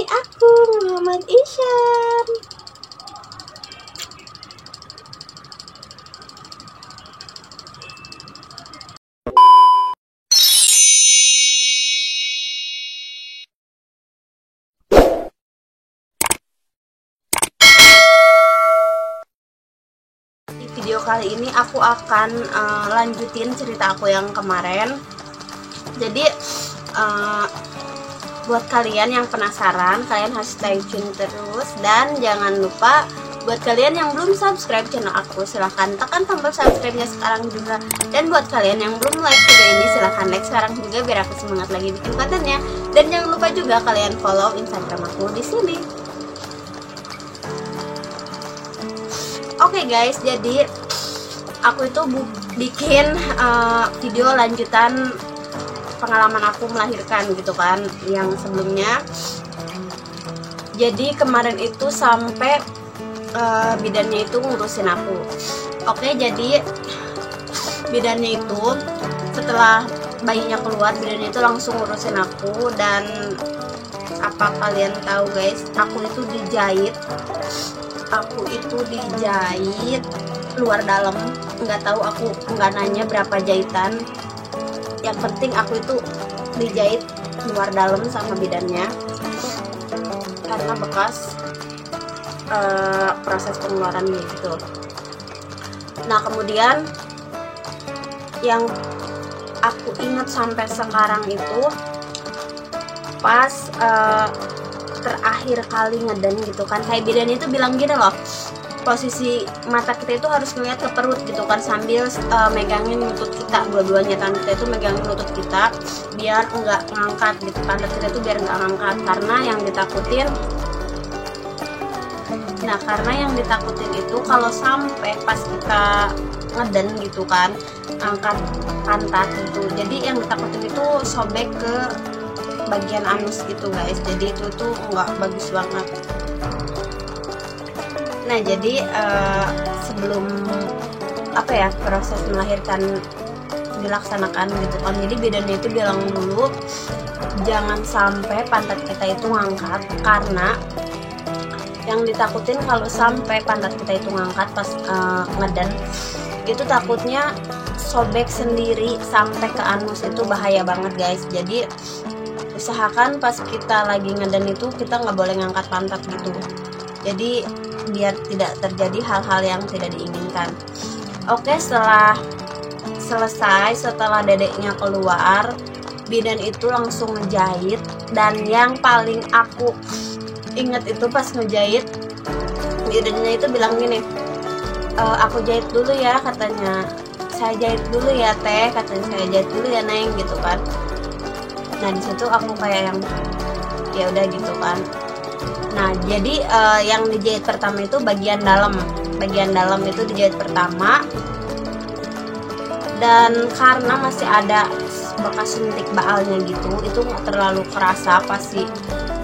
aku Muhammad Isyan. Di video kali ini aku akan lanjutin cerita aku yang kemarin. Jadi buat kalian yang penasaran, kalian harus stay tune terus. Dan jangan lupa buat kalian yang belum subscribe channel aku, silahkan tekan tombol subscribe-nya sekarang juga. Dan buat kalian yang belum like video ini, silahkan like sekarang juga biar aku semangat lagi bikin kontennya. Dan jangan lupa juga kalian follow Instagram aku di sini. Oke guys, jadi aku itu bikin video lanjutan pengalaman aku melahirkan gitu kan, yang sebelumnya. Jadi kemarin itu sampai bidannya itu ngurusin aku. Oke, jadi bidannya itu setelah bayinya keluar, bidannya itu langsung ngurusin aku. Dan apa kalian tahu guys, aku itu dijahit luar dalam. Nggak tahu, aku nggak nanya berapa jahitan, yang penting aku itu dijahit luar dalam sama bidannya karena bekas proses pengeluaran gitu. Nah, kemudian yang aku ingat sampai sekarang itu pas terakhir kali ngeden gitu kan, kayak bidannya itu bilang gini loh, posisi mata kita itu harus ngeliat ke perut gitu kan, sambil megangin lutut kita, dua-duanya tangan kita itu megangin lutut kita biar enggak ngangkat gitu, pantat kita itu biar enggak ngangkat. Karena yang ditakutin itu kalau sampai pas kita ngeden gitu kan, angkat pantat gitu, jadi yang ditakutin itu sobek ke bagian anus gitu guys. Jadi itu tuh nggak bagus banget. Nah, jadi sebelum proses melahirkan dilaksanakan gitu kan, jadi bidannya itu bilang dulu jangan sampai pantat kita itu ngangkat, karena yang ditakutin kalau sampai pantat kita itu ngangkat pas ngeden itu takutnya sobek sendiri sampai ke anus, itu bahaya banget guys. Jadi usahakan pas kita lagi ngeden itu kita nggak boleh ngangkat pantat gitu, jadi biar tidak terjadi hal-hal yang tidak diinginkan. Oke, setelah dedeknya keluar, bidan itu langsung ngejahit. Dan yang paling aku inget itu pas ngejahit, bidannya itu bilang gini, aku jahit dulu ya katanya, saya jahit dulu ya teh katanya, saya jahit dulu ya neng gitu kan. Nah, di situ aku kayak yang ya udah gitu kan. Nah, jadi yang dijahit pertama itu bagian dalam itu dijahit pertama. Dan karena masih ada bekas suntik baalnya gitu, itu nggak terlalu kerasa pas si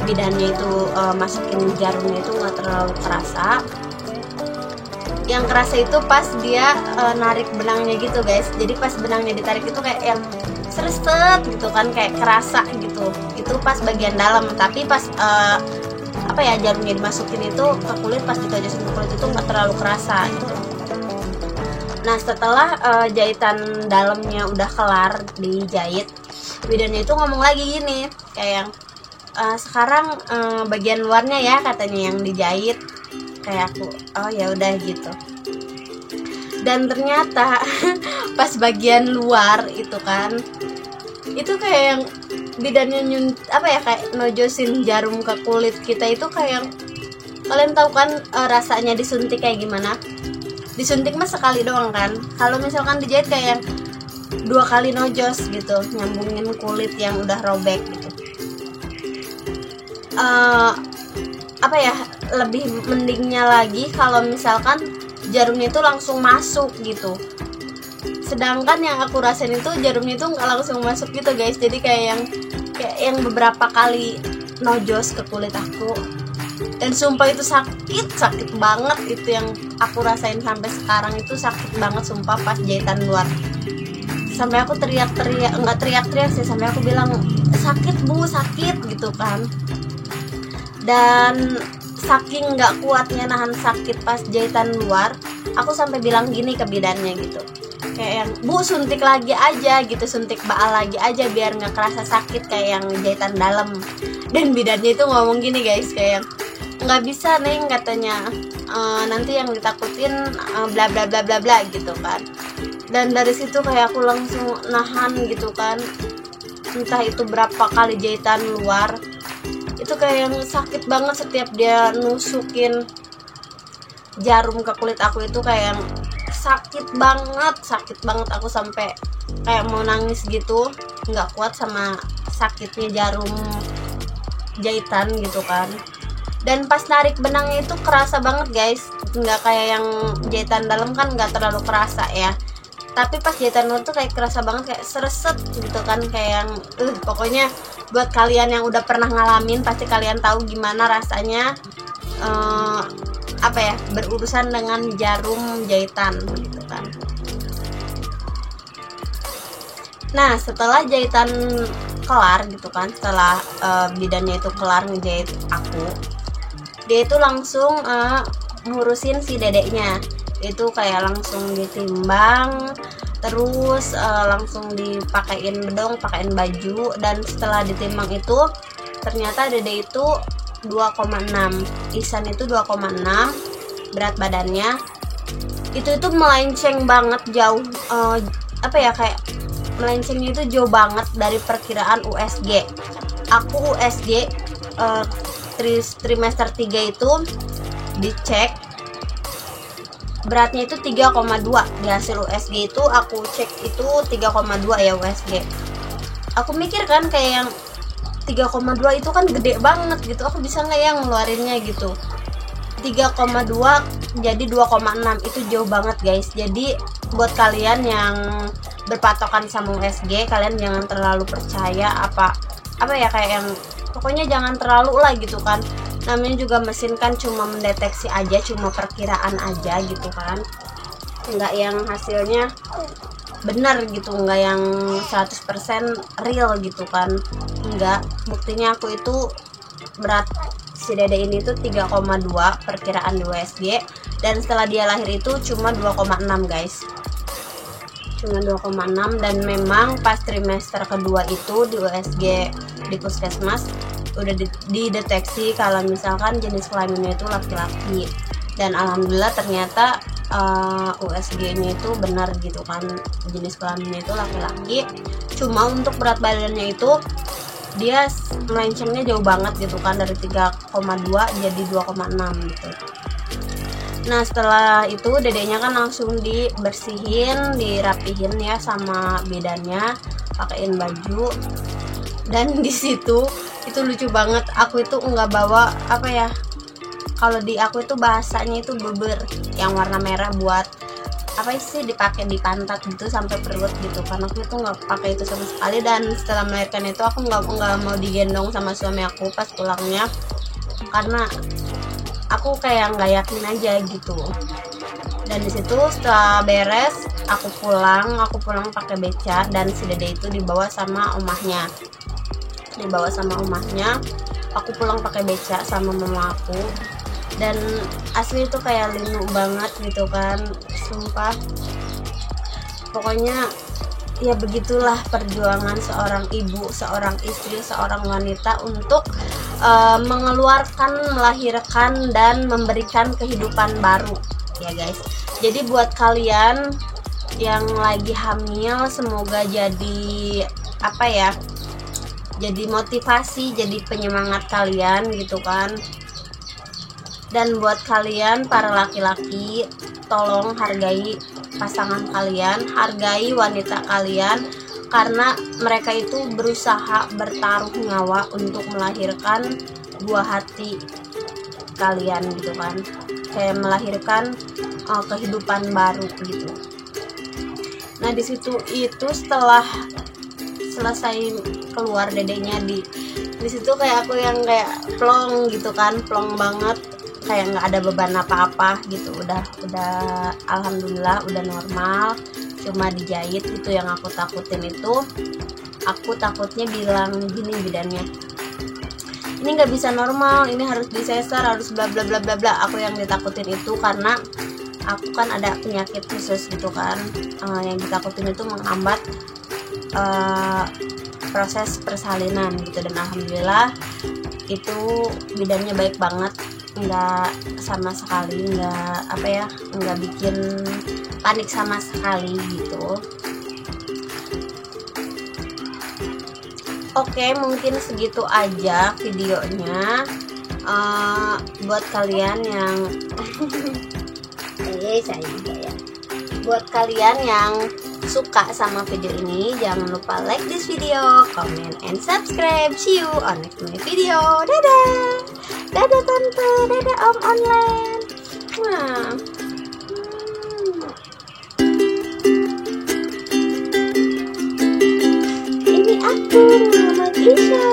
bidannya itu masukin jarumnya, itu nggak terlalu kerasa. Yang kerasa itu pas dia narik benangnya gitu guys. Jadi pas benangnya ditarik itu kayak yang seret gitu kan, kayak kerasa gitu. Itu pas bagian dalam. Tapi pas jarumnya dimasukin itu ke kulit, pas ditojosin ke kulit itu nggak terlalu kerasa gitu. Nah, setelah jahitan dalamnya udah kelar dijahit, bidannya itu ngomong lagi gini, kayak yang sekarang bagian luarnya ya katanya yang dijahit. Kayak aku, oh ya udah gitu. Dan ternyata pas bagian luar itu kan, itu kayak yang bidannya kayak nojosin jarum ke kulit kita itu kayak, kalian tahu kan rasanya disuntik kayak gimana? Disuntik mah sekali doang kan. Kalau misalkan dijahit kayak 2 kali nojos gitu, nyambungin kulit yang udah robek gitu. Lebih mendingnya lagi kalau misalkan jarumnya itu langsung masuk gitu. Sedangkan yang aku rasain itu jarumnya itu nggak langsung masuk gitu guys. Jadi kayak yang beberapa kali nojos ke kulit aku. Dan sumpah itu sakit banget. Itu yang aku rasain sampai sekarang, itu sakit banget sumpah pas jahitan luar. Sampai aku teriak-teriak, nggak teriak-teriak sih, sampai aku bilang sakit bu, sakit gitu kan. Dan saking nggak kuatnya nahan sakit pas jahitan luar, aku sampai bilang gini ke bidannya gitu, kayak yang, "Bu, suntik lagi aja gitu, suntik baal lagi aja biar nggak kerasa sakit kayak yang jahitan dalam." Dan bidannya itu ngomong gini guys, kayak yang, "Nggak bisa Neng," katanya, "nanti yang ditakutin bla bla bla bla bla," gitu kan. Dan dari situ kayak aku langsung nahan gitu kan, entah itu berapa kali jahitan luar, itu kayak yang sakit banget setiap dia nusukin jarum ke kulit aku, itu kayak yang sakit banget aku sampai kayak mau nangis gitu, nggak kuat sama sakitnya jarum jahitan gitu kan. Dan pas narik benangnya itu kerasa banget guys, nggak kayak yang jahitan dalam kan nggak terlalu kerasa ya, tapi pas jahitan luar tuh kayak kerasa banget, kayak sereset gitu kan, kayak yang pokoknya buat kalian yang udah pernah ngalamin pasti kalian tahu gimana rasanya berurusan dengan jarum jahitan gitu kan. Nah, setelah jahitan kelar gitu kan, setelah bidannya itu kelar ngejahit aku, dia itu langsung ngurusin si dedeknya, itu kayak langsung ditimbang, terus langsung dipakein bedong, pakein baju. Dan setelah ditimbang itu ternyata dede itu 2,6, Ihsan itu 2,6 berat badannya. Itu melenceng banget jauh, kayak melencengnya itu jauh banget dari perkiraan USG. Aku USG trimester 3 itu dicek beratnya itu 3,2. Di hasil USG itu aku cek itu 3,2 ya USG. Aku mikir kan kayak yang 3,2 itu kan gede banget gitu, aku bisa nggak yang ngeluarinnya gitu. 3,2 jadi 2,6 itu jauh banget guys. Jadi buat kalian yang berpatokan sama USG, kalian jangan terlalu percaya kayak yang pokoknya jangan terlalu lah gitu kan. Namanya juga mesin kan cuma mendeteksi aja, cuma perkiraan aja gitu kan, nggak yang hasilnya benar gitu, nggak yang 100% real gitu kan, nggak. Buktinya aku itu berat si dede ini tuh 3,2 perkiraan di USG, dan setelah dia lahir itu cuma 2,6 guys, cuma 2,6. Dan memang pas trimester kedua itu di USG di puskesmas udah dideteksi kalau misalkan jenis kelaminnya itu laki-laki, dan alhamdulillah ternyata USG-nya itu benar gitu kan, jenis kelaminnya itu laki-laki. Cuma untuk berat badannya itu dia melencengnya jauh banget gitu kan, dari 3,2 jadi 2,6 gitu. Nah, setelah itu dedenya kan langsung dibersihin, dirapihin ya sama bidannya, pakein baju. Dan di situ itu lucu banget, aku itu nggak bawa kalau di aku itu bahasanya itu beber yang warna merah buat dipakai di pantat gitu sampai perut gitu, karena aku itu nggak pakai itu sama sekali. Dan setelah melahirkan itu aku nggak mau digendong sama suami aku pas pulangnya, karena aku kayak nggak yakin aja gitu. Dan di situ setelah beres aku pulang pakai beca, dan si dede itu dibawa sama omahnya. Aku pulang pakai beca sama mama aku, dan asli itu kayak linu banget gitu kan, sumpah. Pokoknya ya begitulah perjuangan seorang ibu, seorang istri, seorang wanita untuk mengeluarkan, melahirkan, dan memberikan kehidupan baru ya guys. Jadi buat kalian yang lagi hamil, semoga jadi jadi motivasi, jadi penyemangat kalian gitu kan. Dan buat kalian para laki-laki, tolong hargai pasangan kalian, hargai wanita kalian, karena mereka itu berusaha bertaruh nyawa untuk melahirkan buah hati kalian gitu kan, kayak melahirkan kehidupan baru gitu. Nah, di situ itu setelah selesai keluar dedenya, di situ kayak aku yang kayak plong gitu kan, plong banget, kayak nggak ada beban apa-apa gitu. Udah alhamdulillah udah normal, cuma dijahit. Itu yang aku takutin. Itu aku takutnya bilang gini bidannya, ini nggak bisa normal, ini harus disesar, harus bla bla bla bla bla. Aku yang ditakutin itu karena aku kan ada penyakit khusus gitu kan, yang ditakutin itu menghambat proses persalinan gitu. Dan alhamdulillah itu bidannya baik banget, nggak sama sekali nggak bikin panik sama sekali gitu. Oke, mungkin segitu aja videonya. Buat kalian yang saya juga ya. Buat kalian yang suka sama video ini, jangan lupa like this video, comment, and subscribe. See you on next video. Dadah, dadah tante, dadah om online. Ini aku, Muhammad Isha.